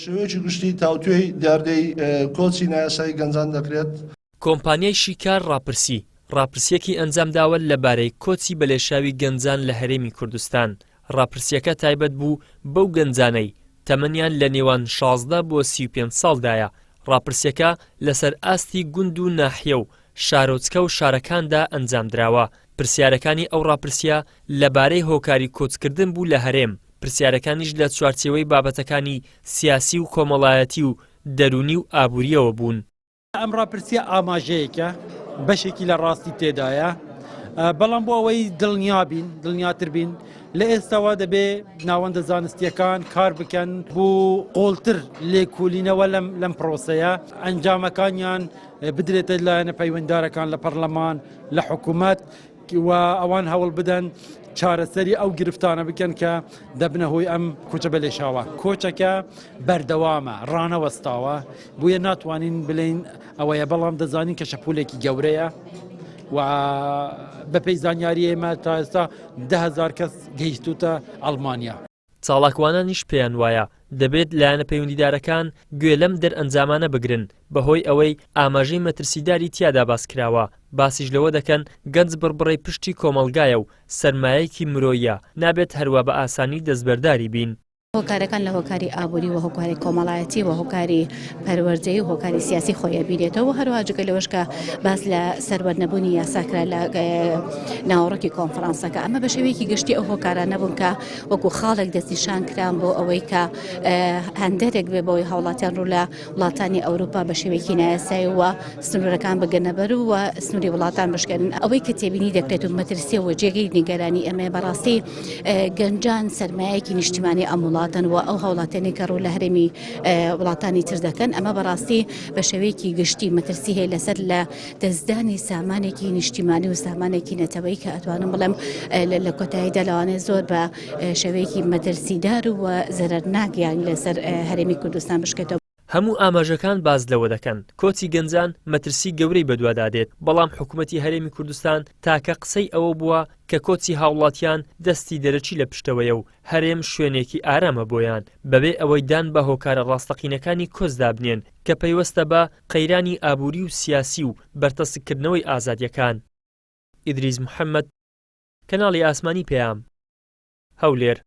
شێوەیەکی گشتی تاوتوێی دیاردەی کۆچی نایاسایی گەنجان دەکرێت. کۆمپانیای شیکار ڕاپرسیەکی ئەنجامداوە لەبارەی کۆچی بەلێشاوی گەنجان لە هەرێمی کوردستان. ڕاپرسیەکە تایبەت بوو بەو گەنجانەی تەمەنیان لە نێوان 16 بۆ 35 ساڵدایە. ڕاپرسیەکە لەسەر ئاستی گوند و ناحیە و شارۆچکە و شارەکاندا ئەنجامدراوە. پرسیارەکانی ئەو ڕاپرسیە لەبارەی هۆکاری کۆچکردن بوو لە هەرێم. پرسیارەکانیش لە چوارچێوەی بابەتەکانی سیاسی و کۆمەڵایەتی و دەرونی و ئابووریەوە بوون. ئەم ڕاپرسیە ئاماژەیەکە بەشێکی لە ڕاستی تێدایە، بەڵام بۆ ئەوەی دڵنیاتر بین لە ئێستاوا دەبێ ناوەندە زانستیەکان کار بکەن بۆ قۆڵتر لێکولینەوە لەم پرۆسەیە، ئەنجامەکانیان بدرێتە لایەنە پەیوەنددارەکان لە پەرلەمان لە حکوومەت و ئەوان هەوڵ بدەن چارەسەری ئەو گرفتانە بکەن کە دەبنە هۆی ئەم کۆچە بەلێشاوە. کۆچەکە بەردەوامە، ڕانەوەستاوە، بۆیە ناتوانین بڵێن ئەوەیە، بەڵام دەزانین کە شەپولێکی گەورەیە و بەپێی زانیاری ئێمە تا ئێستا 10,000 کەس گەیشتوتە ئەڵمانیا. چاڵاکوانانیش پێیان وایە دەبێت لایەنە پەیوەندیدارەکان گوێ لەم دەرئەنجامانە بگرن بەهۆی ئەوەی ئاماژەی مەترسیداری تیادا باس کراوە. باسیش لەوە دەکەن گەنج بڕبڕی پشتی کۆمەلگایە و سەرمایەکی مرۆیە، نابێت هەروە بە ئاسانی دەستبەرداری بین. هۆکارەکان لە هۆکاری ئابووری و هۆکاری کۆمەڵایەتی و هۆکاری پەروەردەیی و هۆکاری سیاسی خۆیە بیرێتەوە، هەروە جگە لەوەش کە باس لە سەروەرنەبوونی یاساکرا لە ناوەڕۆکی کۆنفرانسەکە. ئەمە بە شێوەیەکی گشتی ئەو هۆکارە نەبوون کە وەکو خاڵێک دەستنیشان کران بۆ ئەوەی کە هەندێرێک بێ بۆی هاوڵاتیان ڕوو لە وڵاتانی ئەوروپا بە شێوەیەکی نایاسایی وە سنوورەکان بگەنەبەر و سنووری وڵاتان بشکێنن. ئەوەی کە تێبینی دەکرێت و مەترسیەوە جێگەی نیگەرانی ئەمە بەڕاستی گەنجان سەرمایەکی نیشتیمانی ئەم و ئەو هاوڵاتێنی کە ڕوو لە هەرێمی وڵاتانی تر دەکەن. ئەمە بەڕاستی بە شێوەیەکی گشتی مەترسی هەیە لەسەر لە دەستدانی سامانێکی نیشتیمانی و سامانێکی نەتەوەیی کە ئەتوانم بڵێم لە کۆتاییدا لەوانەیە زۆر بە شێوەیەکی مەترسیدار و زەرەرناک لەسەر هەرێمی کوردستان بشکێتەوە. هەموو ئاماژەکان باز لەوە دەکەن کۆچی گەنجان مەترسی گەورەی بەدوادادێت، بەڵام حکوومەتی هەرێمی کوردستان تاکە قسەی ئەوە بووە کە کۆچی هاوڵاتیان دەستی دەرەچی لە پشتەوەیە و هەرێم شوێنێکی ئارامە بۆیان، بەبێ ئەوەی دان بە هۆکارە ڕاستەقینەکانی کۆچدا بنێن کە پەیوەستە بە قەیرانی ئابووری و سیاسی و بەرتەسکردنەوەی ئازادیەکان. ئیدریس محەممەد، کەناڵی ئاسمانی پێام، هەولێر.